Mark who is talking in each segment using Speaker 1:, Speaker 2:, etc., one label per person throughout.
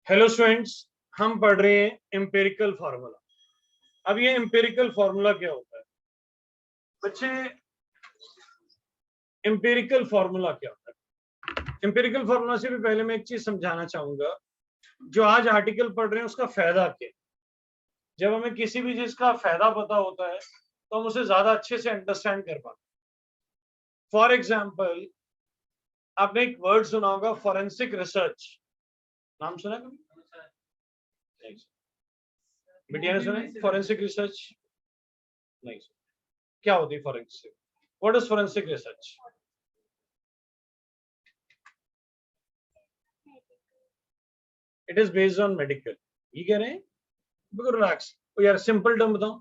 Speaker 1: Hello students, हम पढ़ रहे हैं एम्पिरिकल फार्मूला। अब ये एम्पिरिकल फार्मूला क्या होता है बच्चे? एम्पिरिकल फार्मूला क्या होता है? एम्पिरिकल फार्मूला से भी पहले मैं एक चीज समझाना चाहूंगा। जो आज आर्टिकल पढ़ रहे हैं उसका फायदा क्या है? जब हमें किसी भी चीज का फायदा पता होता है तो हम उसे ज्यादा अच्छे से अंडरस्टैंड कर पाते हैं। फॉर एग्जाम्पल, आपने एक वर्ड सुना होगा, फॉरेंसिक रिसर्च। नाम सुना कभी? बिटिया ने सुना फॉरेंसिक रिसर्च? नहीं। क्या होती है forensic? What is forensic research? It is based on medical. ये कह रहे हैं? बिल्कुल रिलैक्स। यार सिंपल टर्म बताओ।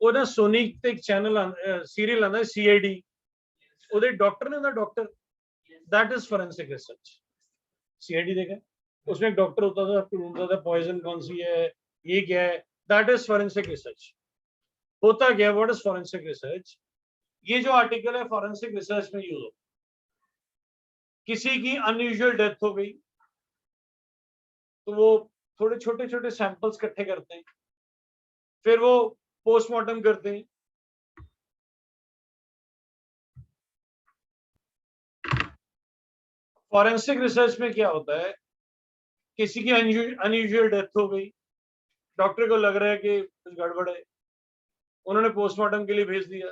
Speaker 1: ਉਹ ਨਾ ਸੋਨੀ ਤੇ ਇੱਕ ਚੈਨਲ ਸੀਰੀਅਲ ਆਂਦਾ CID, ਉਹਦੇ डॉक्टर ने doctor, that is forensic research. CID देखा? उसमें एक डॉक्टर होता था, ढूंढता था पॉइजन कौन सी है, ये क्या है। That is forensic research. होता क्या? What is forensic research? ये जो आर्टिकल है फॉरेंसिक रिसर्च में यूज हो, किसी की अनयूजुअल डेथ हो गई तो वो थोड़े छोटे छोटे सैंपल्स इकट्ठे करते हैं, फिर वो पोस्टमार्टम करते हैं। फॉरेंसिक रिसर्च में क्या होता है? किसी की अनयूजुअल डेथ हो गई, डॉक्टर को लग रहा है कि कुछ गड़बड़ है, उन्होंने पोस्टमार्टम के लिए भेज दिया।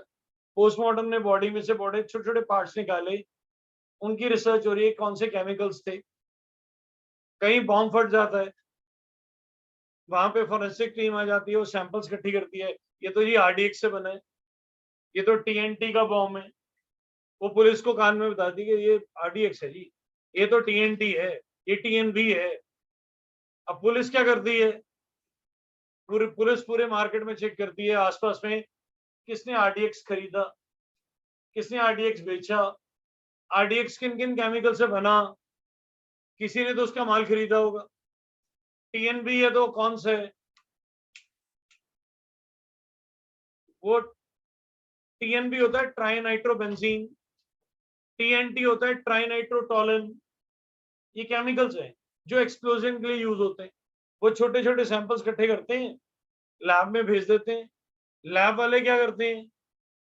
Speaker 1: पोस्टमार्टम ने बॉडी में से बड़े छोटे छोटे पार्ट्स निकाले, उनकी रिसर्च हो रही है कौन से केमिकल्स थे। कहीं बॉम्ब फट जाता है, वहां पे फॉरेंसिक टीम आ जाती है, वो सैंपल्स इकट्ठी करती है। ये तो जी RDX से बना है, ये तो TNT का बॉम्ब है। वो पुलिस को कान में बताती है कि ये RDX है जी, ये तो TNT है, ये TNB है। अब पुलिस क्या करती है? पुलिस पूरे मार्केट में चेक करती है आसपास में, किसने RDX खरीदा, किसने RDX बेचा, RDX किन किन केमिकल से बना, किसी ने तो उसका माल खरीदा होगा। TNB है तो कौन सा है? वो TNB होता है ट्राइनाइट्रोबेंजीन, TNT होता है ट्राइनाइट्रोटोलन। ये केमिकल्स हैं जो एक्सप्लोजन के लिए यूज होते हैं। वो छोटे छोटे सैंपल्स इकट्ठे करते हैं, लैब में भेज देते हैं। लैब वाले क्या करते हैं?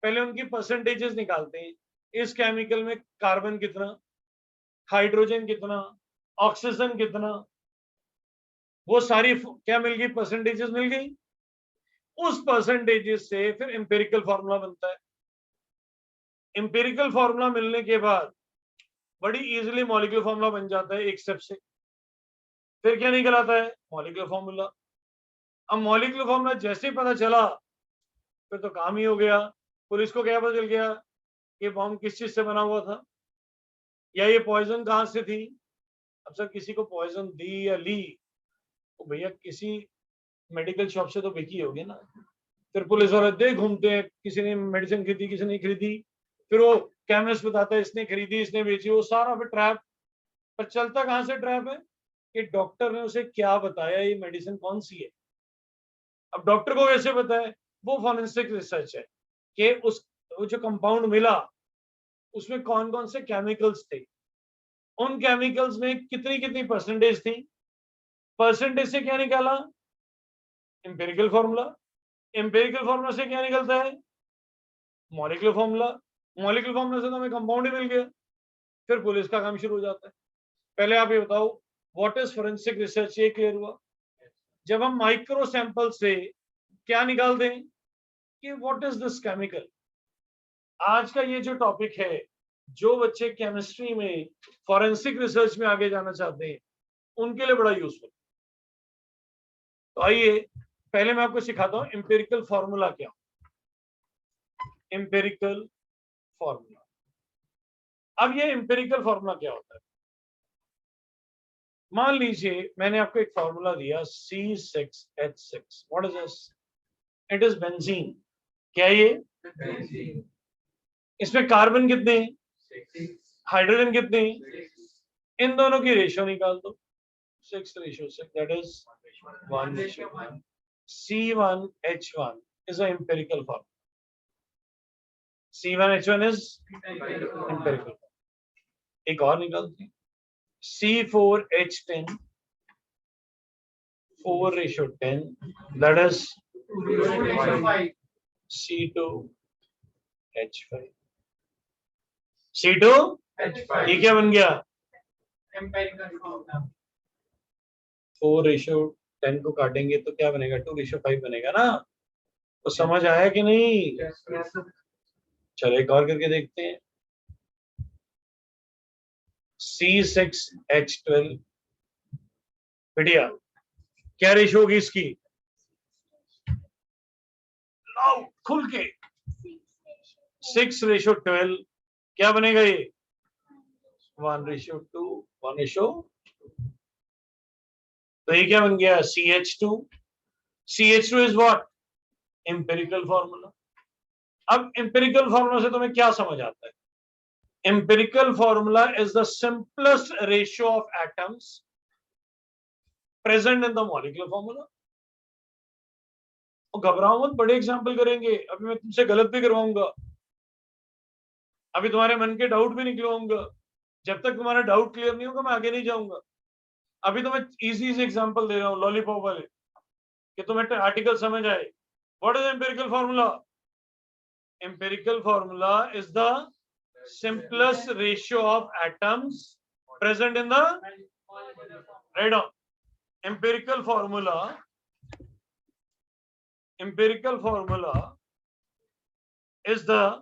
Speaker 1: पहले उनकी परसेंटेजेस निकालते हैं, इस केमिकल में कार्बन कितना, हाइड्रोजन कितना, ऑक्सीजन कितना। वो सारी क्या मिल गई? परसेंटेजेस मिल गई। उस परसेंटेजेस से फिर एम्पिरिकल फार्मूला बनता है। एम्पिरिकल फार्मूला मिलने के बाद बड़ी इजीली मॉलिक्यूलर फार्मूला बन जाता है एक स्टेप से। फिर क्या निकल आता है? Molecular formula. अब मॉलिक्यूलर फार्मूला जैसे ही पता चला फिर तो काम ही हो गया। पुलिस को क्या पता चल गया? ये बॉम्ब किस चीज से बना हुआ था, या ये पॉइजन कहां से थी। अब सर किसी को पॉइजन दी या ली तो भैया किसी मेडिकल शॉप से तो बिकी होगी ना। फिर पुलिस वाले दे घूमते हैं, किसी ने मेडिसिन खरीदी, किसी ने खरीदी। फिर वो केमिस्ट बताता है इसने खरीदी, इसने बेची। वो सारा फिर ट्रैप। पर चलता कहां से ट्रैप है? कि डॉक्टर ने उसे क्या बताया, ये मेडिसिन कौन सी है। अब डॉक्टर को कैसे पता है? वो फॉरेंसिक रिसर्च है कि उस वो जो कंपाउंड मिला उसमें कौन कौन से केमिकल्स थे, उन केमिकल्स में कितनी कितनी परसेंटेज थी। परसेंटेज से क्या निकाला? Empirical formula. एम्पिरिकल फॉर्मूला से क्या निकलता है? Molecular formula. मॉलिक्यूलर फॉर्मूला से तो हमें कंपाउंड ही मिल गया। फिर पुलिस का काम शुरू हो जाता है। पहले आप ये बताओ, व्हाट इज फोरेंसिक रिसर्च? ये क्लियर हुआ? जब हम माइक्रो सैंपल से क्या निकाल दें कि व्हाट इज दिस केमिकल। आज का ये जो टॉपिक है, जो बच्चे केमिस्ट्री में फॉरेंसिक रिसर्च में आगे जाना चाहते हैं उनके लिए बड़ा यूजफुल। तो आइए पहले मैं आपको सिखाता हूं एम्पिरिकल फॉर्मूला क्या। Empirical formula. अब ये एम्पिरिकल फॉर्मूला क्या होता है? मान लीजिए मैंने आपको एक फॉर्मूला दिया C6H6। What is this? It is benzene. क्या ये? बेंजीन। इसमें कार्बन कितने हैं? हाइड्रोजन कितने हैं? इन दोनों की रेशियो निकाल दो। 6:6, that is 1:1. C1H1 is an empirical formula. C1H1 is empirical. एक और निकालते हैं, C4H10 4:10, that is C2H5. C2 ये क्या बन गया? 4:10 को काटेंगे तो क्या बनेगा? 2:5 बनेगा ना? तो समझ आया कि नहीं? चलो एक और करके देखते हैं। C6H12 बढ़िया, क्या रेशो होगी इसकी? लाउड खुल के 6:12, क्या बनेगा ये? 1:2, 1:2। तो ये क्या बन गया? CH2। CH2 is what? Empirical formula. अब एम्पिरिकल फॉर्मूला से तुम्हें क्या समझ आता है? Empirical formula is the simplest ratio of atoms present in the molecular formula. घबराओ मत, बड़े एग्जाम्पल करेंगे। अभी मैं तुमसे गलत भी करवाऊंगा, अभी तुम्हारे मन के डाउट भी निकलवाऊंगा। जब तक तुम्हारा डाउट क्लियर नहीं होगा मैं आगे नहीं जाऊंगा। अभी तो मैं इजी इजी एग्जांपल दे रहा हूँ लॉलीपॉप वाले, कि तुम्हें आर्टिकल समझ आए। What is empirical formula? Empirical formula is the simplest ratio of atoms present in the right on. Empirical formula is the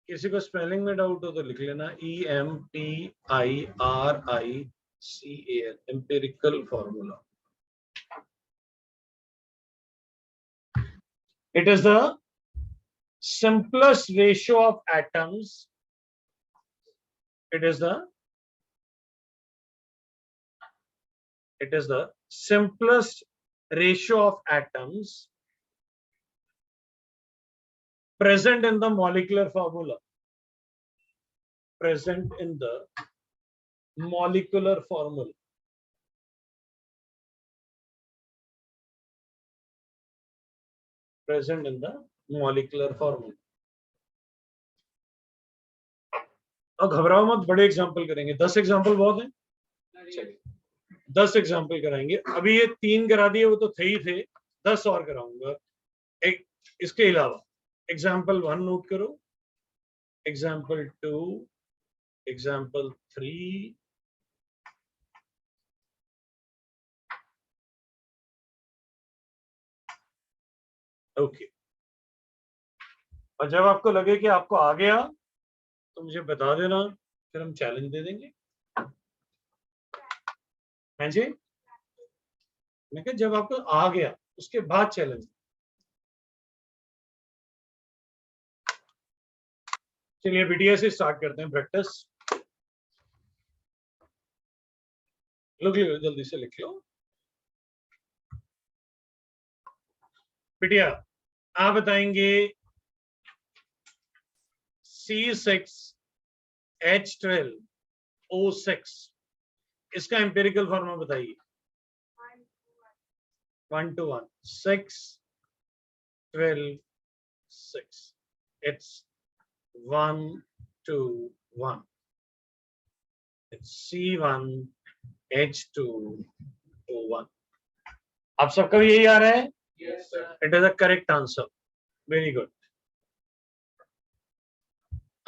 Speaker 1: किसी को स्पेलिंग में डाउट हो तो लिख लेना, EMPIRICAL, empirical formula. It is the simplest ratio of atoms. It is the simplest ratio of atoms present in the molecular formula. Present in the molecular formula. Present in the molecular formula. और घबराओ मत, बड़े example करेंगे। 10 example बहुत है, चलिए 10 example कराएंगे। अभी ये 3 करा दिए, वो तो थे ही थे, 10 और कराऊंगा। एक इसके अलावा एग्जाम्पल 1 नोट करो, एग्जाम्पल 2, एग्जाम्पल 3, ओके। और जब आपको लगे कि आपको आ गया तो मुझे बता देना, फिर हम चैलेंज दे देंगे। हाँ जी, मैं कहा जब आपको आ गया उसके बाद चैलेंज। चलिए बीटीएस से स्टार्ट करते हैं प्रैक्टिस। लिख लो, जल्दी से लिख लो बिटिया। आप बताएंगे C6H12O6 इसका एम्पिरिकल फॉर्मूला बताइए। 1 to 1, 6, 12, 6, it's 1 to 1, it's C1H2O1। आप सबका भी यही आ रहा है? Yes, sir. It is a correct answer. Very good.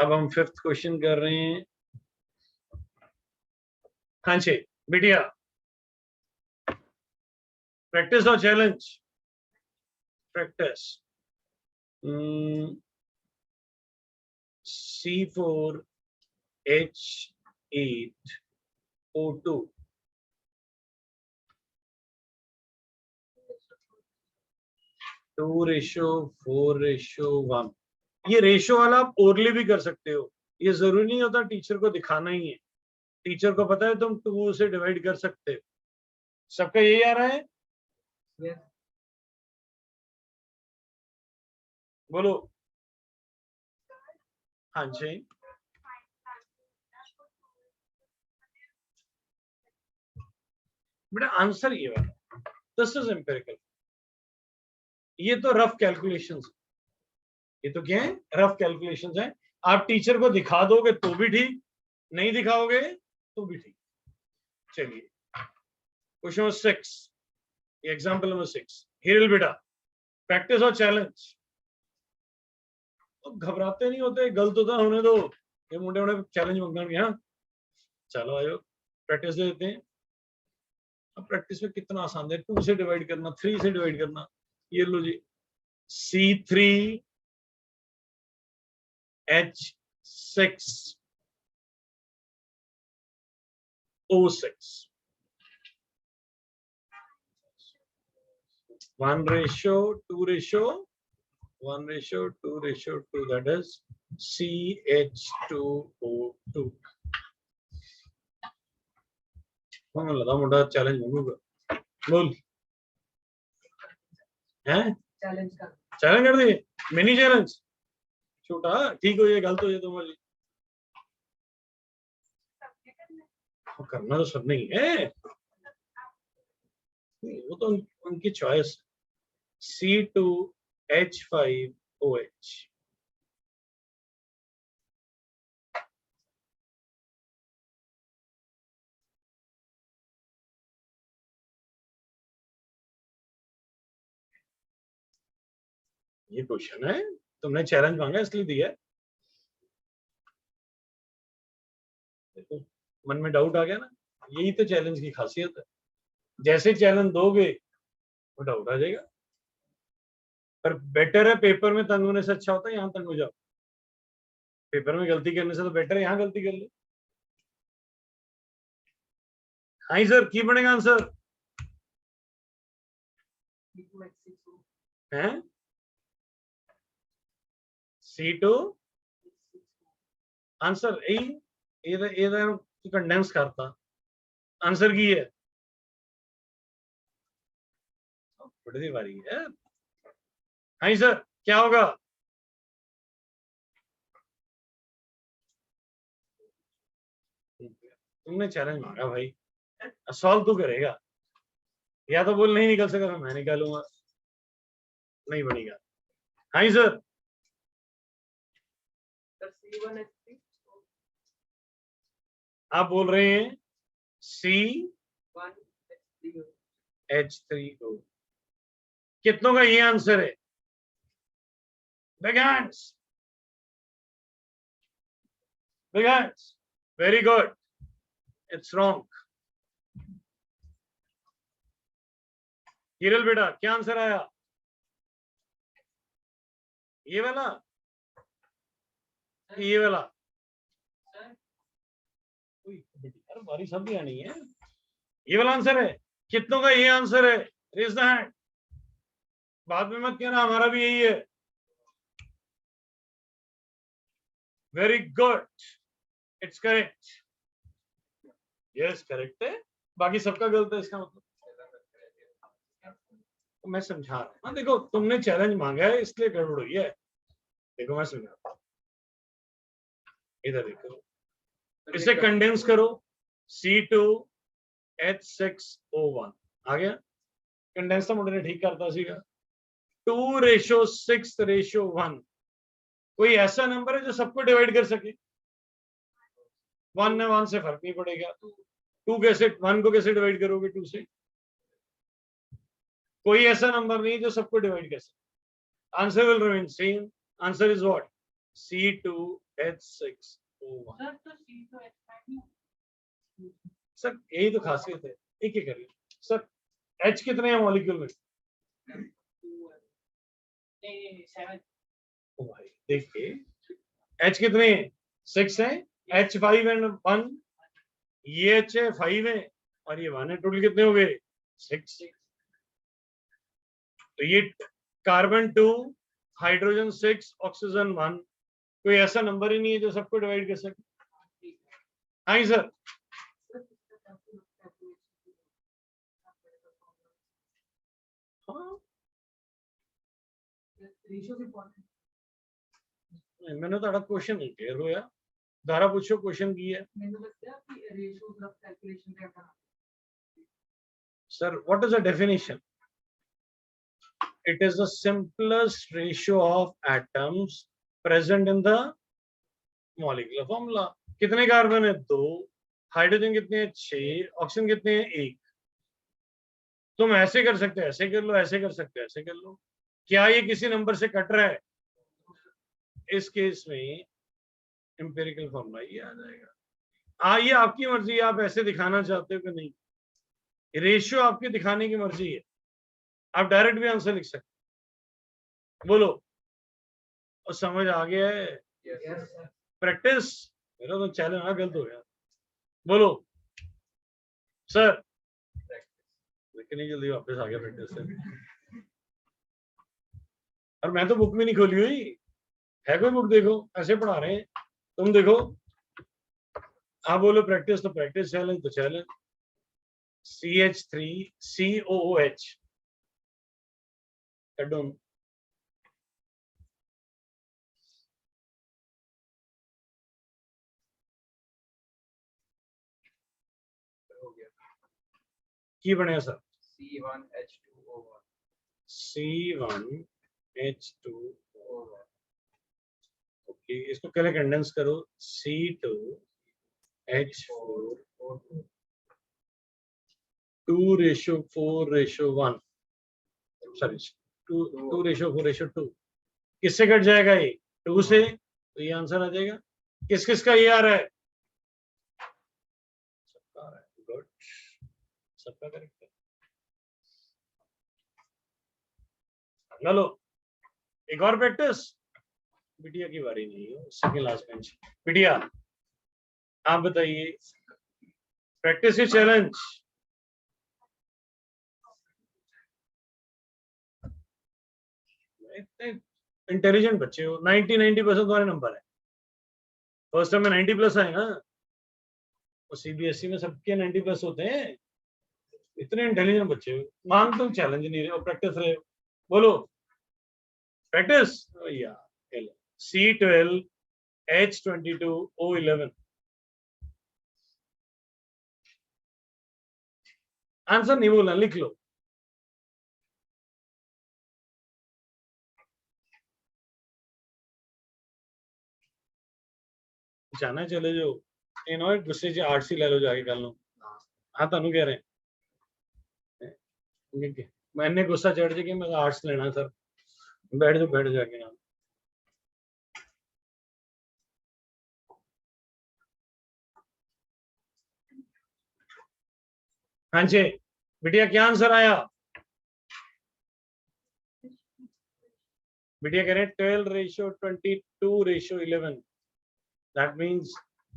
Speaker 1: अब हम 5th क्वेश्चन कर रहे हैं। हाँ जी बिटिया, प्रैक्टिस और चैलेंज? प्रैक्टिस। C4H8O2 2:4:1। ये रेशो वाला आप ओरली भी कर सकते हो, ये जरूरी नहीं होता टीचर को दिखाना ही है। टीचर को पता है तुम 2 से डिवाइड कर सकते हो। सबका यही आ रहा है? yes. बोलो। हाँ जी, बेटा आंसर ये वाला, दिस इज एम्पिरिकल। ये तो रफ कैलकुलेशंस, ये तो क्या है, रफ कैलकुलेशंस है। आप टीचर को दिखा दोगे तो भी ठीक, नहीं दिखाओगे तो भी ठीक। चलिए question number 6, example number 6, Hiral बेटा प्रैक्टिस और चैलेंज। तो घबराते नहीं होते, गलत होता होने दो, ये मोटे मोटे चैलेंज मंगन के। हाँ चलो आयो प्रैक्टिस दे देते हैं। अब प्रैक्टिस में कितना आसान है, 2 से डिवाइड करना, 3 से डिवाइड करना। ये लो जी, C3H6 O6, 1:2:1:2:2, that is CH2O2। कौन लगा मोटा चैलेंज मंगूंगा, बोल हैं, चैलेंज कर दिए, मिनी चैलेंज छोटा, ठीक हो ये गलत हो ये तो मर्जी, करना तो सब नहीं है, वो तो उनकी चॉइस। C2H5OH, ये क्वेश्चन है, तुमने चैलेंज मांगा इसलिए दिया। देखो मन में डाउट आ गया ना, यही तो चैलेंज की खासियत है, जैसे चैलेंज दोगे वो डाउट आ जाएगा। पर बेटर है पेपर में तंग होने से अच्छा होता है यहाँ तंग हो जाओ, पेपर में गलती करने से तो बेटर है यहाँ गलती कर लो। हाँ सर की बनेगा आंसर है C2 आंसर ये कंडेंस करता आंसर की है, बड़ी बारी है। हाँ सर क्या होगा, तुमने चैलेंज मांगा भाई, सॉल्व तो करेगा, या तो बोल नहीं निकल सका मैं निकालूंगा, नहीं बनेगा। हाँ सर आप बोल रहे हैं C1H3O, कितनों का ये आंसर है, big hands, big hands, very good, it's wrong. किरल बेटा क्या आंसर आया, ये वाला, ये वाला, यार बारी सब भी आनी है, ये वाला आंसर है, कितनों का ये आंसर है, रेज द हैंड, बाद में मत कहना हमारा भी यही है। Very good, it's correct, yes correct है, बाकी सबका गलत है इसका मतलब, तो मैं समझा रहा हूं। देखो तुमने चैलेंज मांगा है इसलिए गड़बड़ हुई है, देखो मैं समझाता हूं, इधर देखो, इसे कंडेंस करो, C2H6O1 आ गया, कंडेंस तो मुझे ने ठीक करता सीगा, 2:6:1, कोई ऐसा नंबर है जो सबको डिवाइड कर सके, 1 ने 1 से फर्क नहीं पड़ेगा, 2 कैसे 1 को कैसे डिवाइड करोगे 2 से, कोई ऐसा नंबर नहीं जो सबको डिवाइड कर सके, answer will remain same, answer is what, C2H6O1। Sir यही तो खासियत है, एक एक करिए सर, H कितने हैं मॉलिक्यूल में, ओ भाई देखिए H कितने हैं, 6 हैं, H5 एंड 1, ये H है 5 है और ये 1 है, टोटल कितने हो गए 6। तो ये कार्बन 2, हाइड्रोजन 6, ऑक्सीजन 1, कोई ऐसा नंबर ही नहीं है जो सबको डिवाइड कर सके। हाँ सर हाँ मैंने तो क्वेश्चन नहीं क्लियर हो यार, दोबारा पूछो क्वेश्चन की है sir, what is the definition, It is the simplest ratio of atoms present in the molecular formula. कितने कार्बन है? 2. हाइड्रोजन कितने हैं? 6. ऑक्सीजन कितने हैं? 1. तुम ऐसे कर सकते हो, ऐसे कर लो, ऐसे कर सकते हो, ऐसे कर लो. क्या ये किसी नंबर से कट रहा है? इस केस में एम्पिरिकल फॉर्मूला ये आ जाएगा. ये आपकी मर्जी है, आप ऐसे दिखाना चाहते हो कि नहीं. रेशियो आपके दिखाने की मर्जी है. आप डायरेक्ट भी आंसर लिख सकते. बोलो, और समझ आ गया है? प्रैक्टिस. मेरा तो चैलेंज गलत हो गया. बोलो सर. कितनी जल्दी वापस आ गया प्रैक्टिस से. और मैं तो बुक भी नहीं खोली हुई है. कोई बुक देखो, ऐसे पढ़ा रहे हैं. तुम देखो. आप बोलो प्रैक्टिस तो प्रैक्टिस, चैलेंज तो चैलेंज. CH3COOH एडोन. की बने सर?
Speaker 2: C1H2O1.
Speaker 1: C1H2O1. ओके, इसको पहले कंडेंस करो. C2H4 2:4:1. सॉरी, 2:4:2. किससे कट जाएगा ये? 2 से. तो ये आंसर आ जाएगा. किस किस का ये आ रहा है? सबका आ रहा है. गुड, सबका करेक्ट है. लो, एक और प्रैक्टिस. बिटिया की बारी नहीं है, सेकंड लास्ट बेंच. बिटिया आप बताइए, प्रैक्टिस इज चैलेंज. इंटेलिजेंट बच्चे हो. 90% तुम्हारे नंबर है. फर्स्ट टाइम में 90+ आए ना. और CBSE में सबके 90+ होते हैं. इतने इंटेलिजेंट बच्चे हो. मांग तुम चैलेंज नहीं रहे हो, प्रैक्टिस रहे हो. बोलो प्रैक्टिस. भैया C12H22O11. आंसर नहीं बोलना, लिख लो. जाना चले जो इन्होंने गुस्से से आर्ट्स ही ले लो जाके कल लो. हाँ तुम कह रहे हैं मैंने गुस्सा चढ़ जाए मैं आर्ट्स लेना सर. बैठ जाओ जाके. ना हाँ जी बिटिया, क्या आंसर आया? बिटिया कह रहे हैं 12:22:11. That means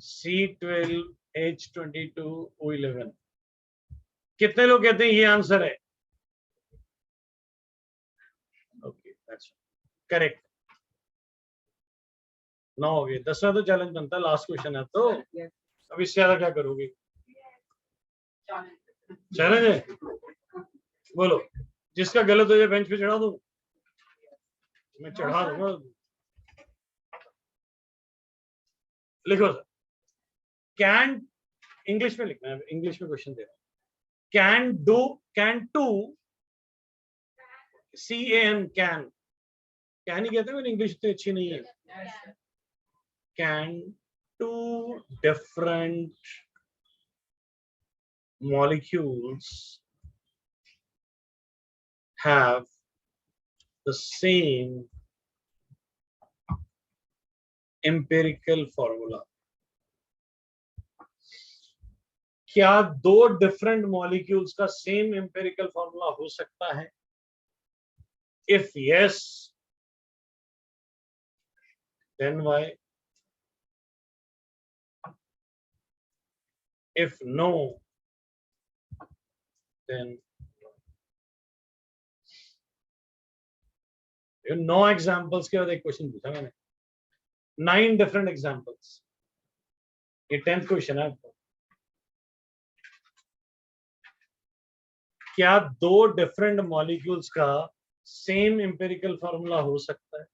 Speaker 1: C12H22O11. कितने लोग कहते हैं ये आंसर है? Okay, that's correct. 9 हो गए. 10वां तो चैलेंज बनता है. लास्ट क्वेश्चन है तो अब इससे ज्यादा क्या करोगे? चैलेंज है. बोलो, जिसका गलत हो जाए बेंच पे चढ़ा दूं. मैं चढ़ा दूंगा. लिखो सर. कैन, इंग्लिश में लिखना है. इंग्लिश में क्वेश्चन दे रहा हूं. कैन टू CAN कैन ही कहते हैं. इंग्लिश इतनी अच्छी नहीं है. Can 2 different molecules have the same empirical formula. क्या 2 डिफरेंट मॉलिक्यूल्स का सेम एम्पेरिकल फॉर्मूला हो सकता है? If yes, then why? If no, then 9 examples के बाद एक क्वेश्चन पूछा मैंने. 9 डिफरेंट एग्जांपल्स. ये 10th क्वेश्चन है आपको. क्या 2 डिफरेंट मॉलिक्यूल्स का सेम एम्पिरिकल फॉर्मूला हो सकता है?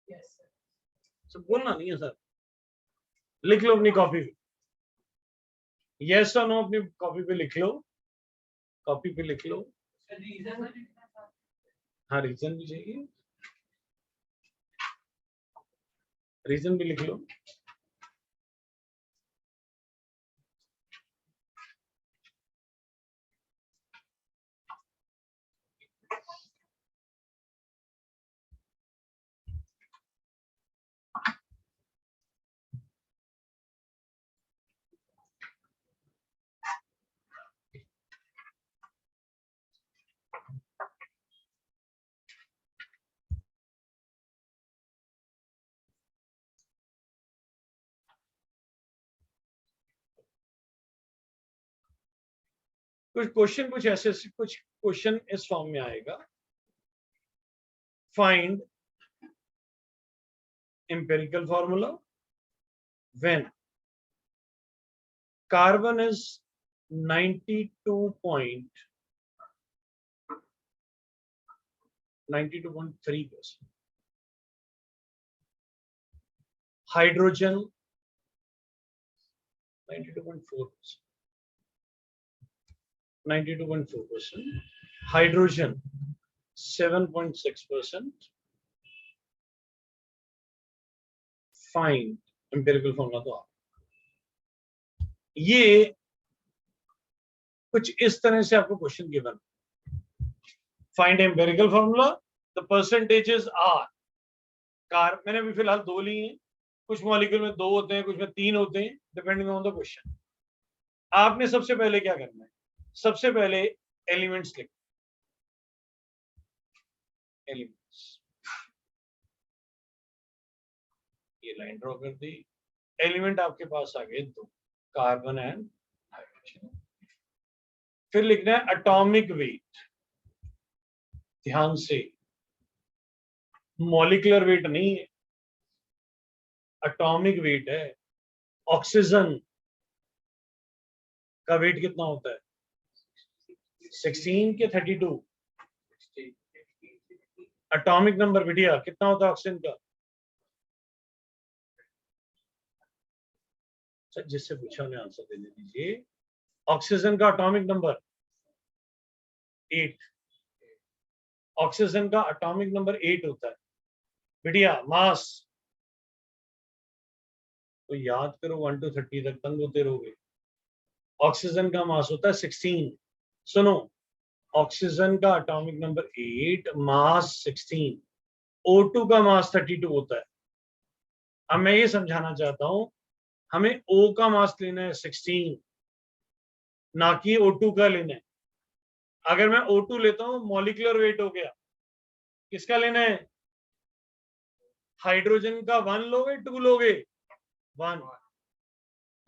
Speaker 1: Yes sir. बोलना नहीं है सर. लिख लो अपनी कॉपी पे. यस और नो अपनी कॉपी पे लिख लो. कॉपी पे लिख लो. हाँ रीजन भी चाहिए, रीजन भी लिख लो। कुछ ऐसे कुछ क्वेश्चन इस फॉर्म में आएगा, find empirical formula when carbon is 92.3%, hydrogen 92.4%, 92.4%, hydrogen 7.6%, find empirical formula. तो ये कुछ इस तरह से आपको question given, find empirical formula, the percentages are car, मैंने अभी फिलहाल 2 ली हैं, कुछ मॉलिक्यूल में 2 होते हैं, कुछ में 3 होते हैं, डिपेंडिंग ऑन द क्वेश्चन। आपने सबसे पहले क्या करना है, सबसे पहले एलिमेंट्स लिख, एलिमेंट्स, ये लाइन ड्रॉ कर दी, एलिमेंट आपके पास आ गए 2, कार्बन एंड हाइड्रोजन। फिर लिखना है एटॉमिक वेट, ध्यान से, मॉलिक्यूलर वेट नहीं है, एटॉमिक वेट है। ऑक्सीजन का वेट कितना होता है, 16 के 32? एटॉमिक नंबर बिटिया कितना होता है ऑक्सीजन का? जिससे पूछा उन्हें आंसर दे दीजिए। ऑक्सीजन का एटॉमिक नंबर 8, ऑक्सीजन का एटॉमिक नंबर 8 होता है बिटिया। मास तो याद करो 1 to 30 तक तंग होते रहोगे। ऑक्सीजन का मास होता है 16। सुनो, ऑक्सीजन का एटॉमिक नंबर 8, मास 16, O2 का मास 32 होता है। अब मैं ये समझाना चाहता हूं, हमें O का मास लेना है 16, ना कि O2 का लेना है। अगर मैं O2 लेता हूं, मॉलिक्यूलर वेट हो गया, किसका लेना है? हाइड्रोजन का 1 लोगे 2 लोगे? 1।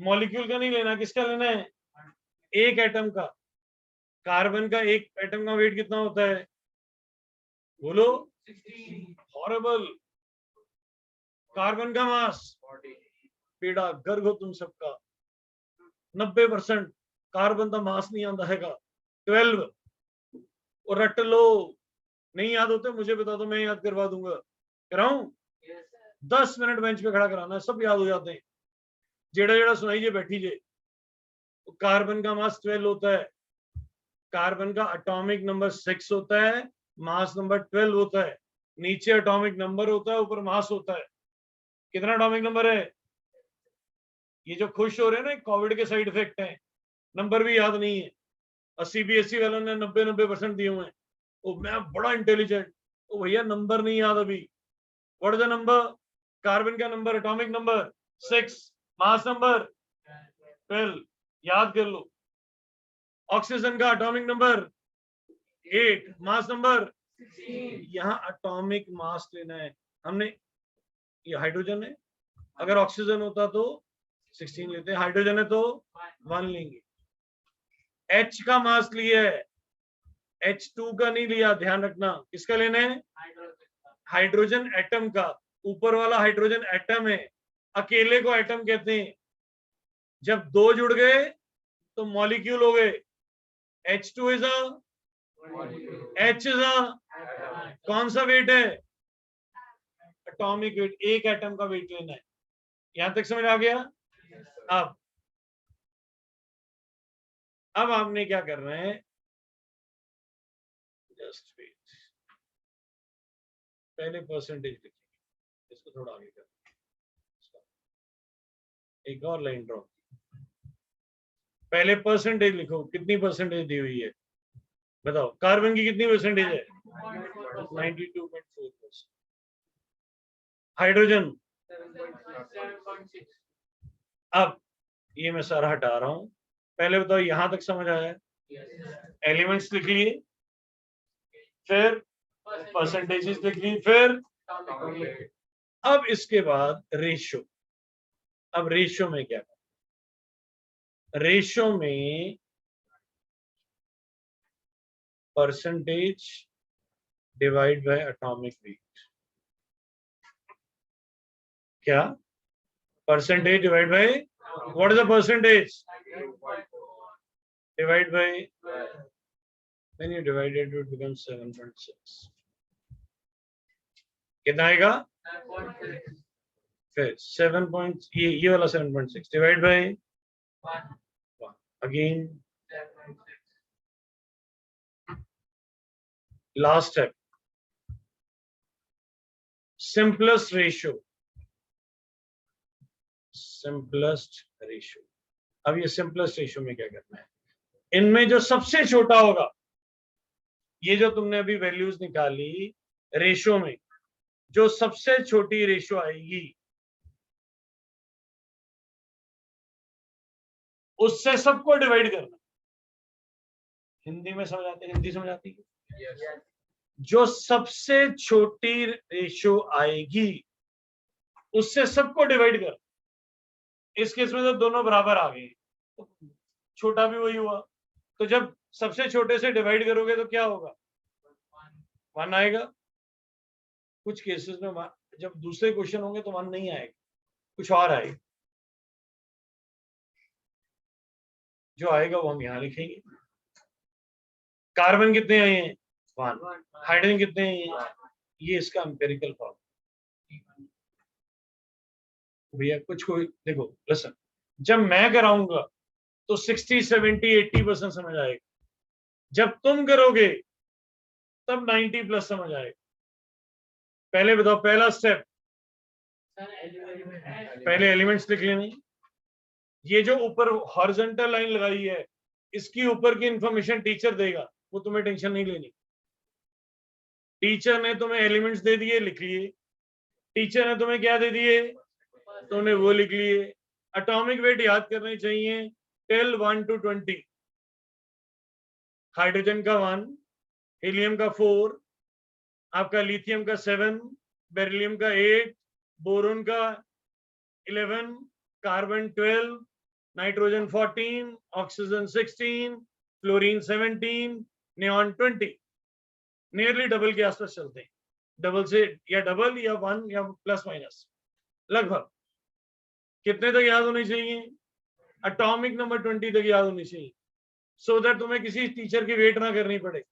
Speaker 1: मॉलिक्यूल का नहीं लेना, किसका लेना है? एक एटम का। कार्बन का एक एटम का वेट कितना होता है बोलो? हॉरेबल। कार्बन का मास, बेड़ा गर्ग हो तुम सबका, 90% कार्बन का मास नहीं आता हैगा, 12। और रट लो, नहीं याद होते मुझे बता दो, मैं याद करवा दूंगा। कराऊं? 10 मिनट बेंच पे खड़ा कराना है, सब याद हो जाते हैं। जेड़ा जेड़ा सुनाइए बैठीजे। तो कार्बन का मास 12 होता है, कार्बन का एटॉमिक नंबर 6 होता है, मास नंबर 12 होता है। नीचे एटॉमिक नंबर होता है, ऊपर मास होता है। कितना एटॉमिक नंबर है? ये जो खुश हो रहे हैं ना, कोविड के साइड इफेक्ट है, नंबर भी याद नहीं है। 80-82 वालों ने 90% दिए हुए हैं। ओ मैं बड़ा इंटेलिजेंट। ओ भैया नंबर नहीं याद अभी। What is the number? Carbon का number, atomic number 6, mass number 12, याद कर लो। ऑक्सीजन का एटॉमिक नंबर 8, मास नंबर, यहाँ एटॉमिक मास लेना है हमने। ये हाइड्रोजन है, अगर ऑक्सीजन होता तो 16 लेते, हाइड्रोजन है तो 1 लेंगे। H का मास लिया है, H2 का नहीं लिया, ध्यान रखना। किसका लेना है? हाइड्रोजन एटम का। ऊपर वाला हाइड्रोजन एटम है, अकेले को एटम कहते हैं। जब 2 जुड़ गए तो मॉलिक्यूल हो गए। H2 इज H इज कौन सा वेट है? एटॉमिक वेट, एक एटम का वेट लेना है। यहां तक समझ आ गया? अब आपने क्या करना है, जस्ट वेट। पहले परसेंटेज लिखेंगे, इसको थोड़ा आगे कर, एक और लाइन ड्रॉ, पहले परसेंटेज लिखो, कितनी परसेंटेज दी हुई है बताओ, कार्बन की कितनी परसेंटेज है 92.4%, हाइड्रोजन, अब ये मैं सारा हटा रहा हूं, पहले बताओ यहां तक समझ आया, एलिमेंट्स लिख लिए, फिर परसेंटेजेस लिख ली, फिर अब इसके बाद रेशियो, अब रेशियो में क्या, रेशियो में percentage divide by atomic weight, क्या percentage divide by, what is the percentage divide by, when you divide it it becomes 7.6, कितना आएगा, फिर 7 पॉइंट, ये वाला 7.6 divide by 1 again, last step simplest ratio, simplest ratio, अब ये simplest ratio में क्या करना है, इनमें जो सबसे छोटा होगा, ये जो तुमने अभी वैल्यूज निकाली रेशियो में, जो सबसे छोटी रेशियो आएगी उससे सबको डिवाइड करना, हिंदी में समझ आती है, हिंदी समझ आती है, जो सबसे छोटी रेशियो आएगी उससे सबको डिवाइड कर, इस केस में तो दोनों बराबर आ गए, तो छोटा भी वही हुआ, तो जब सबसे छोटे से डिवाइड करोगे तो क्या होगा 1 आएगा, कुछ केसेस में जब दूसरे क्वेश्चन होंगे तो 1 नहीं आएगा, कुछ और आएगा, जो आएगा वो हम यहां लिखेंगे, कार्बन कितने आए हैं 1, हाइड्रोजन कितने हैं, ये इसका एम्पिरिकल फॉर्म, भैया कुछ कोई देखो लिसन, जब मैं कराऊंगा तो 60, 70, 80% समझ आएगा, जब तुम करोगे तब 90 प्लस समझ आएगा, पहले बताओ पहला स्टेप, पहले एलिमेंट्स लिख लेनी, ये जो ऊपर हॉरिजॉन्टल लाइन लगाई है इसकी ऊपर की इंफॉर्मेशन टीचर देगा, वो तुम्हें टेंशन नहीं लेनी, टीचर ने तुम्हें एलिमेंट्स दे दिए लिख लिए, टीचर ने तुम्हें क्या दे दिए तुमने वो लिख लिए, एटॉमिक वेट याद करने चाहिए टिल 1 to 20, हाइड्रोजन का 1, हीलियम का 4, आपका लिथियम का 7, बेरिलियम का 8, बोरोन का 11, carbon 12, nitrogen 14, oxygen 16, fluorine 17, neon 20, nearly double के आसपास चलते हैं, डबल से या डबल या 1 या प्लस माइनस, लगभग कितने तक याद होनी चाहिए, एटॉमिक नंबर 20 तक याद होनी चाहिए, सो दैट तुम्हें किसी टीचर की वेट ना करनी पड़े,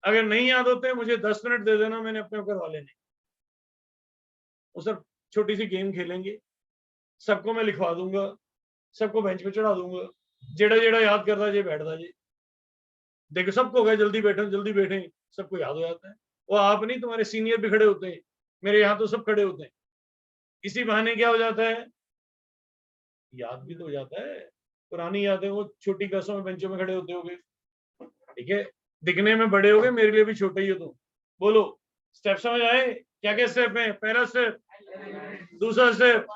Speaker 1: अगर नहीं याद होते मुझे 10 मिनट दे देना, मैंने अपने करवा लेने, वो सब छोटी सी गेम खेलेंगे, सबको मैं लिखवा दूंगा, सबको बेंच पे चढ़ा दूंगा, जेड़ा जेड़ा याद करता जे बैठता जे, देखो सबको गए जल्दी बैठे, सबको याद हो जाता है, वो आप नहीं तुम्हारे सीनियर भी खड़े होते हैं, मेरे यहाँ तो सब खड़े होते हैं, इसी बहाने क्या हो जाता है याद भी तो हो जाता है, पुरानी यादें, वो छोटी क्लासों में बेंचों में खड़े होते होगे, ठीक है, दिखने में बड़े हो गए, मेरे लिए भी छोटे ही हो तुम, बोलो स्टेप समझ आए, क्या क्या स्टेप है, पहला स्टेप, दूसरा स्टेप,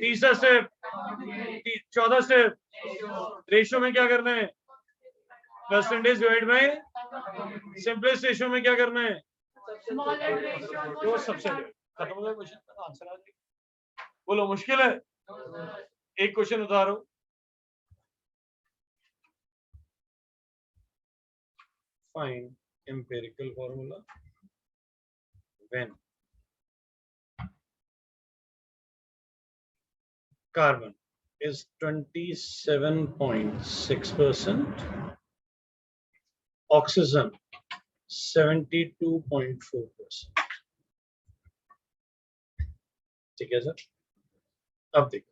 Speaker 1: तीसरा स्टेप, चौथा स्टेप, रेशियो में क्या करना है, percentage divide bye, simplest ratio में क्या करना है, जो सबसे खत्म हो गया क्वेश्चन का आंसर आ जाएगा, बोलो मुश्किल है, एक क्वेश्चन उतारो, find empirical formula when carbon is 27.6%, oxygen 72.4%, ठीक है सर, अब देखो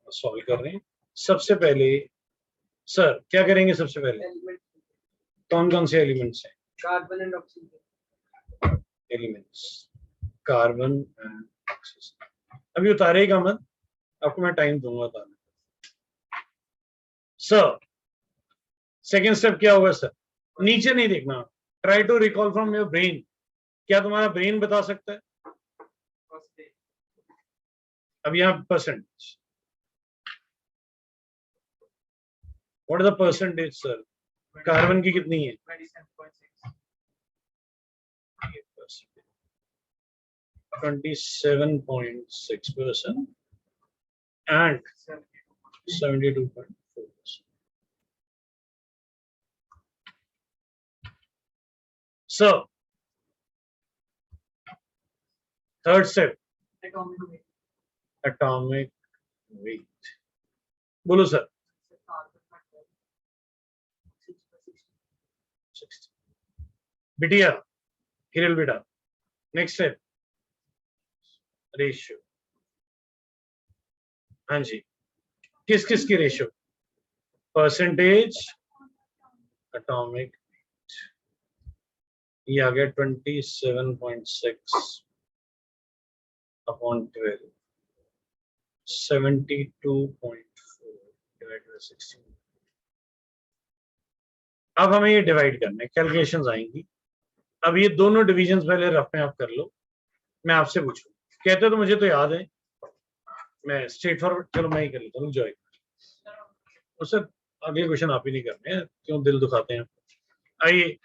Speaker 1: सॉल्व कर रहे हैं, सबसे पहले सर क्या करेंगे, सबसे पहले कौन कौन से एलिमेंट्स हैं?
Speaker 2: Carbon and oxygen.
Speaker 1: Elements carbon and oxygen. अभी उतारेगा मत, आपको मैं टाइम दूंगा उतारने। सर सेकेंड स्टेप क्या होगा सर? नीचे नहीं देखना, try to recall from your brain. क्या तुम्हारा ब्रेन बता सकता है?
Speaker 2: First day.
Speaker 1: अब यहाँ percentage, what is the percentage sir? Carbon की कितनी है?
Speaker 2: 27.6.
Speaker 1: 27.6% and 72.4%. So, third step,
Speaker 2: Atomic weight.
Speaker 1: atomic weight. बोलो सर।
Speaker 2: Carbon factor.
Speaker 1: 60. बिटिया, हिरल बेटा, नेक्स्ट स्टेप रेशियो। हाँ जी, किस किस की रेशियो? परसेंटेज, एटॉमिक, ये आ गया 27.6 अपॉन 12, 72.4 डिवाइड बाय 16। अब हमें ये डिवाइड करना है, कैलकुलेशंस आएंगी। अब ये दोनों डिविजन्स पहले रफ में आप कर लो, मैं आपसे पूछूं। कहते तो मुझे तो याद है, मैं स्ट्रेट फॉरवर्ड, चलो मैं ही कर लेता हूँ, जॉय। और सर अगले क्वेश्चन आप ही नहीं करने हैं, क्यों दिल दुखाते हैं। आइए,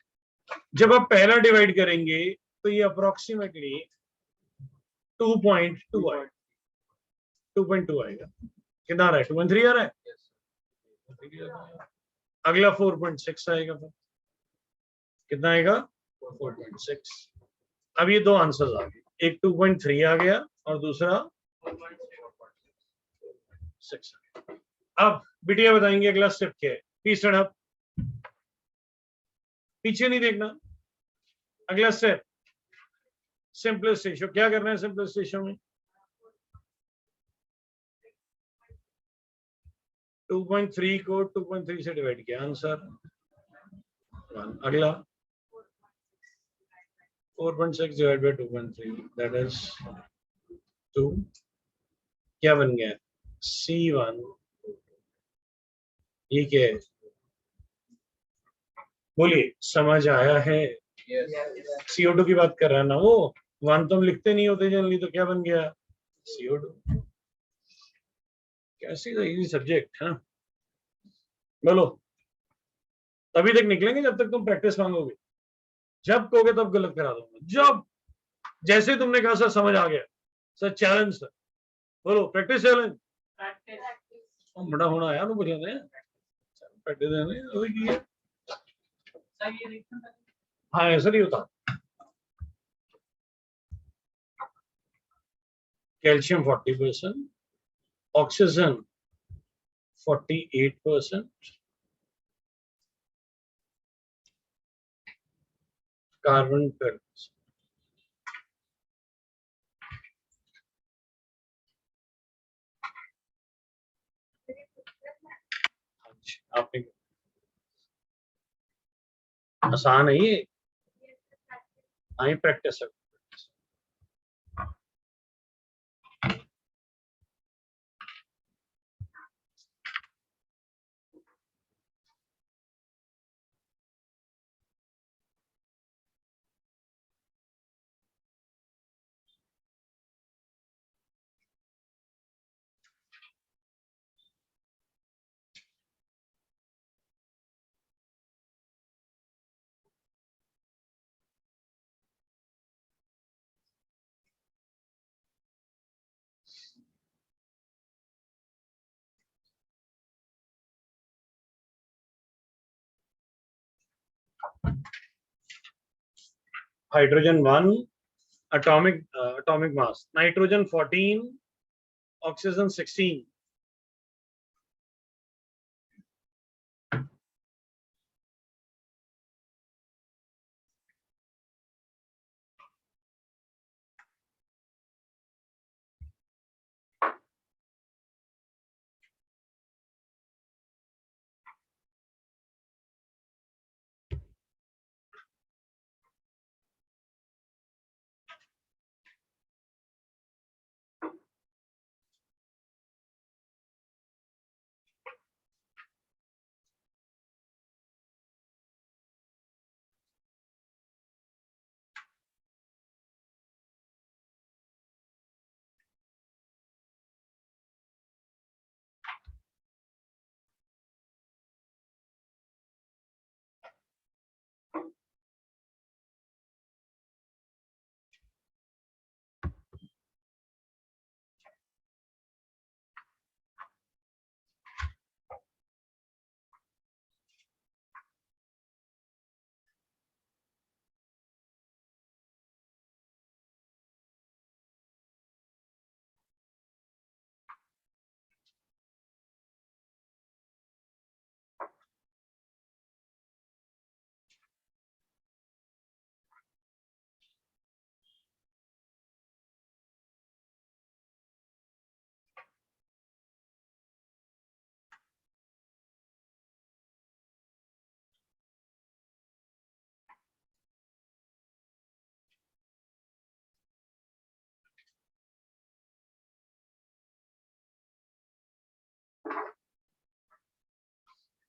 Speaker 1: जब आप पहला डिवाइड करेंगे तो ये अप्रोक्सीमेटली 2.2 आएगा। 2.2 आएगा। कितना आ रहा है? 2.3 आ रहा है। अगला 4.6 आएगा। फिर कितना आएगा? 4.6। अब ये दो आंसर्स आ गए, एक 2.3 आ गया और दूसरा 6। अब बिटिया बताएंगे अगला स्टेप क्या है। प्लीज स्टैंड अप, पीछे नहीं देखना। अगला स्टेप सिंपलेस्ट रेशियो। क्या करना है सिंपलेस्ट रेशियो में? 2.3 को 2.3 से डिवाइड किया, आंसर 1। अगला 4.6 डिवाइड बाय 2.3, दैट इज 2। क्या बन गया? C1। ये क्या है? बोलिए, समझ आया है?
Speaker 2: Yes.
Speaker 1: CO2 की बात कर रहा है ना वो। 1 तो हम लिखते नहीं होते जनरली, तो क्या बन गया? CO2। कैसी इजी सब्जेक्ट है। बोलो, तभी तक निकलेंगे जब तक तुम प्रैक्टिस मांगोगे। जब कहोगे तब गलत करा दूंगा। जब जैसे तुमने कहा सर समझ आ गया, सर चैलेंज सर, बोलो प्रैक्टिस चैलेंज। बड़ा होना आया ना मुझे ने प्रैक्टिस देने वो की है। हाँ ऐसा नहीं होता। Calcium 40%, oxygen 48%, carbon 12%। आपने आसान है ये, आई प्रैक्टिस है। Hydrogen 1 atomic mass, nitrogen 14, oxygen 16।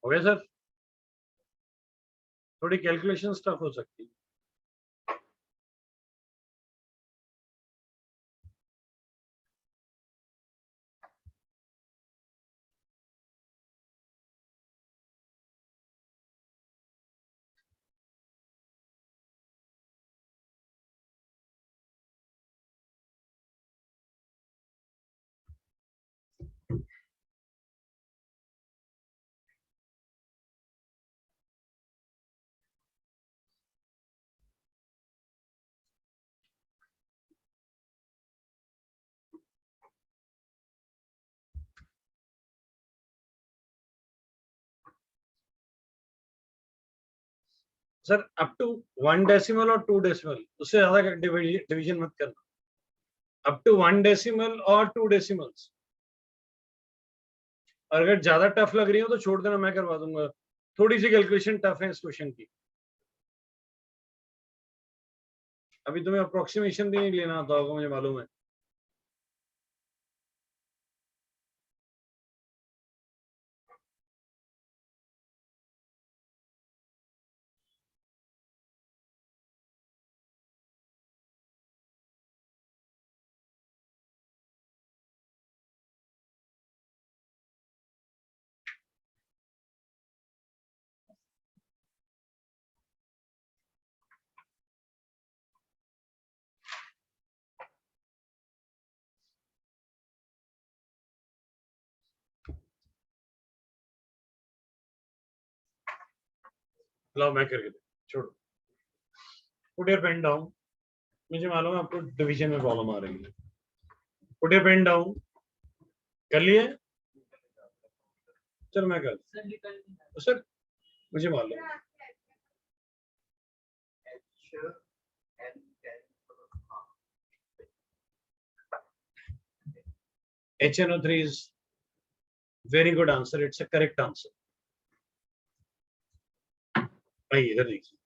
Speaker 1: हो गया सर? थोड़ी कैलकुलेशन टफ हो सकती है। सर अप टू 1 डेसिमल और 2 डेसिमल, उससे ज्यादा डिवीजन मत करना। अप टू 1 डेसिमल और 2 डेसिमल्स। अगर ज्यादा टफ लग रही हो तो छोड़ देना, मैं करवा दूंगा। थोड़ी सी कैलकुलेशन टफ है इस क्वेश्चन की। अभी तुम्हें अप्रोक्सीमेशन भी नहीं लेना आता होगा, मुझे मालूम है। लाओ मैं करके दे, छोड़ो। Put your pen down. मुझे मालूम है आपको डिवीजन में प्रॉब्लम आ रही है। Put your pen down. कर लिए? चलो मैं कर सर, मुझे मालूम है। HNO3 is very good answer. It's a correct answer. भाई इधर देखिए,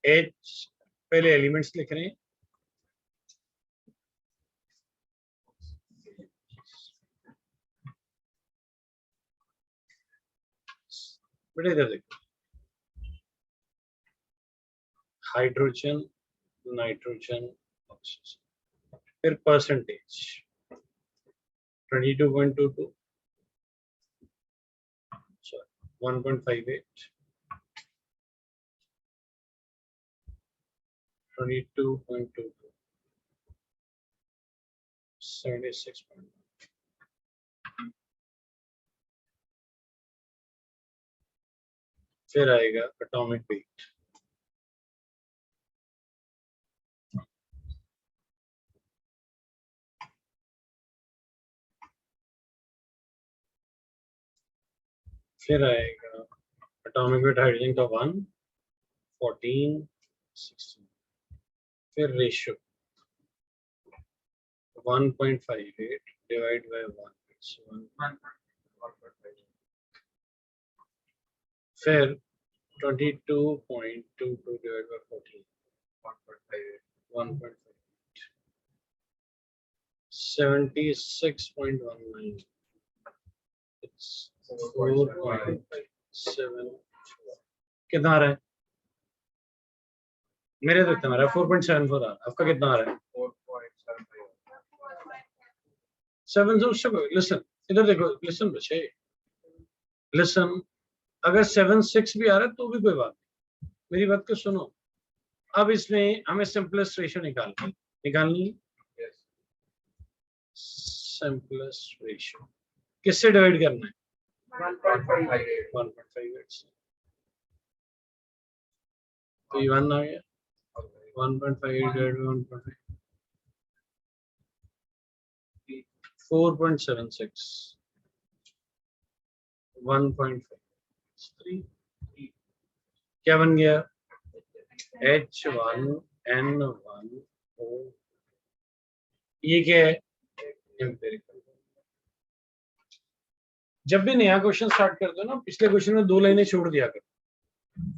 Speaker 1: H पहले एलिमेंट्स लिख रहे हैं। बेटा इधर देखो, हाइड्रोजन, नाइट्रोजन, ऑक्सीजन, फिर परसेंटेज 22.22, 1.58, 22.22, 76. फिर आएगा एटॉमिक वेट, फिर आएगा एटॉमिक वेट हाइड्रोजन का 1, 14, 16, फिर रेशियो 1.58 डिवाइड बाय 1, फिर 22.22 डिवाइड बाय 14, 1.58, 76.19, it's 4.7. कितना आ रहा है? मेरे तो कितना आ रहा है? 4.74 आ रहा है। आपका कितना आ रहा है? 7. लिसन, इधर देखो, लिसन बच्चे, लिसन। अगर 7.6 भी आ रहा है तो भी कोई बात नहीं, मेरी बात को सुनो। अब इसमें हमें सिंपलेस्ट रेशियो निकालनी है। सिंपलेस्ट रेशियो किससे डिवाइड करना है? 1.58 से। तो ये 1 आ गया, 1.58 डिवाइड बाय 1.5, 4.76, 1.53, क्या बन गया? H1N1O। ये क्या है? एम्पिरिकल। जब भी नया क्वेश्चन स्टार्ट करते हो ना, पिछले क्वेश्चन में 2 लाइनें छोड़ दिया कर।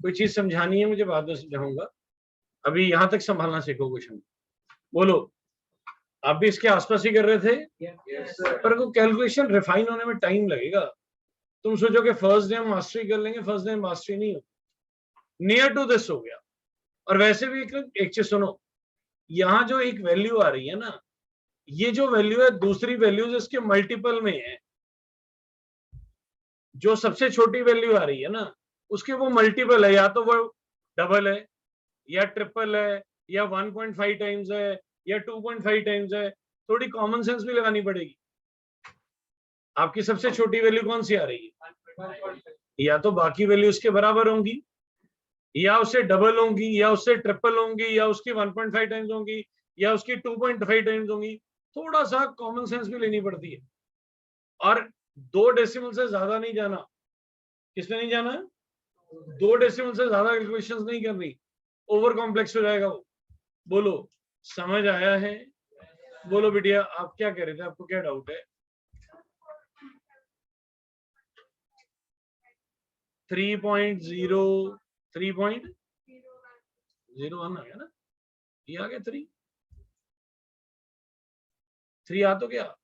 Speaker 1: कोई चीज समझानी है मुझे, बाद में समझाऊंगा, अभी यहां तक संभालना सीखो क्वेश्चन। बोलो, आप भी इसके आसपास ही कर रहे थे? पर को कैलकुलेशन रिफाइन होने में टाइम लगेगा, तुम सोचो कि फर्स्ट डे हम मास्टरी कर लेंगे, फर्स्ट डे मास्टरी नहीं होती, नियर टू दिस हो गया। और वैसे भी एक चीज सुनो, यहां जो एक वैल्यू आ रही है ना, ये जो वैल्यू है दूसरी वैल्यूज इसके मल्टीपल में है। जो सबसे छोटी वैल्यू आ रही है ना उसके वो मल्टीपल है, या तो वो डबल है या ट्रिपल है या 1.5 टाइम्स है या 2.5 टाइम्स है। थोड़ी कॉमन सेंस भी लगानी पड़ेगी। आपकी सबसे छोटी वैल्यू कौन सी आ रही है? या तो बाकी वैल्यू उसके बराबर होंगी, या उससे डबल होंगी, या उससे ट्रिपल होंगी, या उसकी 1.5 टाइम्स होंगी, या उसकी 2.5 टाइम्स होंगी। थोड़ा सा कॉमन सेंस भी लेनी पड़ती है। और 2 डेसिमल से ज्यादा नहीं जाना। किसने नहीं जाना? 2 डेसिमल से ज्यादा कैलकुलेशंस नहीं करनी, ओवर कॉम्प्लेक्स हो जाएगा वो। बोलो समझ आया है? बोलो बिटिया, आप क्या कह रहे थे, आपको क्या डाउट है? 3.0 3.01 आ गया ना, ये आ गया 3 आ तो गया।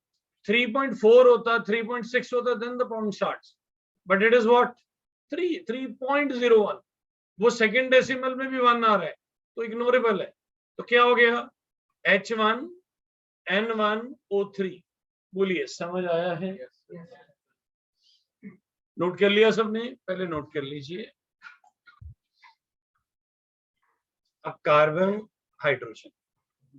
Speaker 1: 3.4 होता, 3.6 होता, then the problem starts, but it is what 3.01। वो सेकंड डेसिमल में भी 1 आ रहा है तो इग्नोरेबल है। तो क्या हो गया? H1 N1 O3। बोलिए समझ आया है? नोट कर लिया सबने? पहले नोट कर लीजिए। अब कार्बन हाइड्रोजन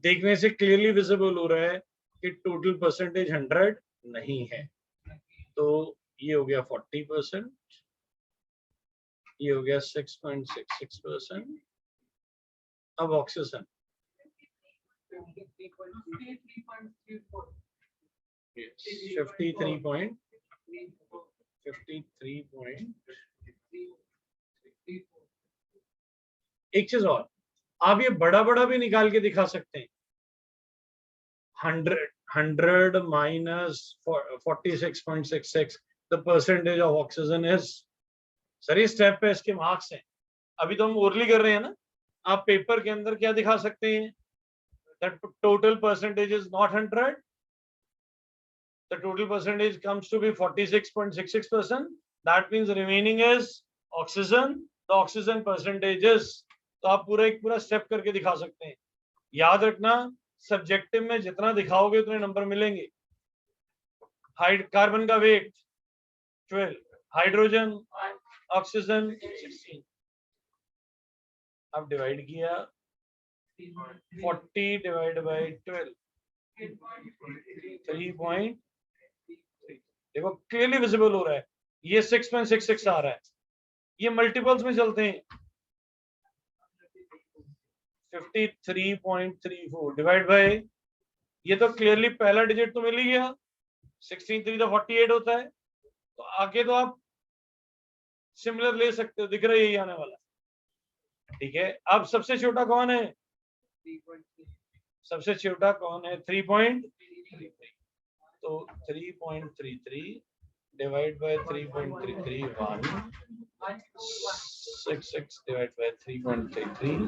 Speaker 1: देखने से क्लियरली विजिबल हो रहा है कि टोटल परसेंटेज 100 नहीं है। तो ये हो गया 40%, ये हो गया 6.66%। अब ऑक्सीजन 53.53। एक चीज और, आप ये बड़ा बड़ा भी निकाल के दिखा सकते हैं। 100 minus 46.66, the percentage of oxygen is। Sir ये स्टेप पे इसके मार्क्स हैं। अभी तो हम ओरली कर रहे हैं ना। आप पेपर के अंदर क्या दिखा सकते हैं? that total percentage is not 100, the total percentage comes to be 46.66%. that means remaining is oxygen, the oxygen percentages। तो आप पूरा एक पूरा स्टेप करके दिखा सकते हैं। याद रखना सब्जेक्टिव में जितना दिखाओगे उतने नंबर मिलेंगे। कार्बन का वेट 12, हाइड्रोजन ऑक्सीजन 16। अब डिवाइड किया 40 डिवाइड बाई 12, 3.3। देखो क्लियरली विजिबल हो रहा है, ये 6.66 आ रहा है। ये मल्टीपल्स में चलते हैं। 53.34 डिवाइड बाई, ये तो क्लियरली पहला डिजिट तो मिल ही गया। 16 3 तो 48 होता है। तो आगे तो आप सिमिलर ले सकते हो, दिख रहा है यही आने वाला। ठीक है, अब सबसे छोटा कौन है? सबसे छोटा कौन है? 3.33। तो 3.33 divide by 3.33 1, 66 divide by 3.33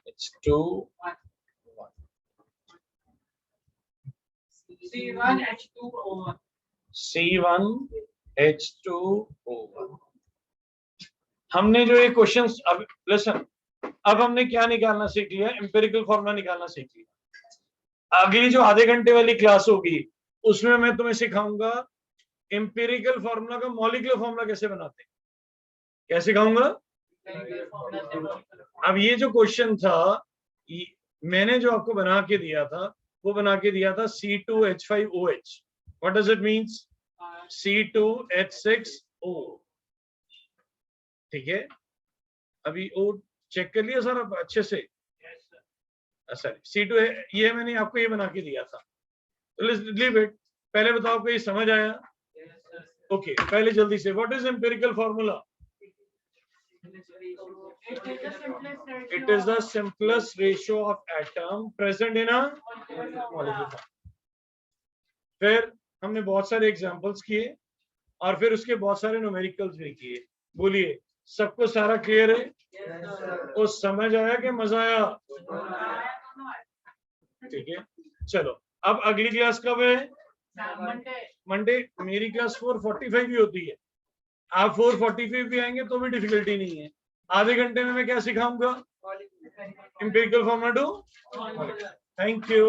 Speaker 1: it's 2 1। C1H2O1। हमने जो ये क्वेश्चंस, अब लिसन, अब हमने क्या निकालना सीख लिया? एम्पिरिकल फॉर्मूला निकालना सीख लिया। अगली जो आधे घंटे वाली क्लास होगी उसमें मैं तुम्हें सिखाऊंगा एम्पिरिकल फॉर्मूला का मॉलिक्यूलर फॉर्मूला कैसे बनाते हैं। क्या सिखाऊंगा? अब ये जो क्वेश्चन था मैंने जो आपको बना के दिया था, वो बना के दिया था C2H5OH। What does it means? C2H6O। ठीक है, अभी ओ चेक कर लिया सर अच्छे से? सर C2 ये मैंने आपको ये बना के दिया था। Leave it. पहले बताओ आपको ये समझ आया? ओके, पहले जल्दी से, what is empirical formula? It is the simplest ratio of atom present in a molecule। फिर हमने बहुत सारे एग्जांपल्स किए और फिर उसके बहुत सारे न्यूमेरिकल्स भी किए। बोलिए सबको सारा क्लियर है? वो समझ आया कि मजा आया? ठीक है, चलो अब अगली क्लास कब है? मंडे मेरी क्लास 4:45 भी होती है, आप 4:45 भी आएंगे तो भी डिफिकल्टी नहीं है। आधे घंटे में मैं क्या सिखाऊंगा? Empirical formula two. Thank you.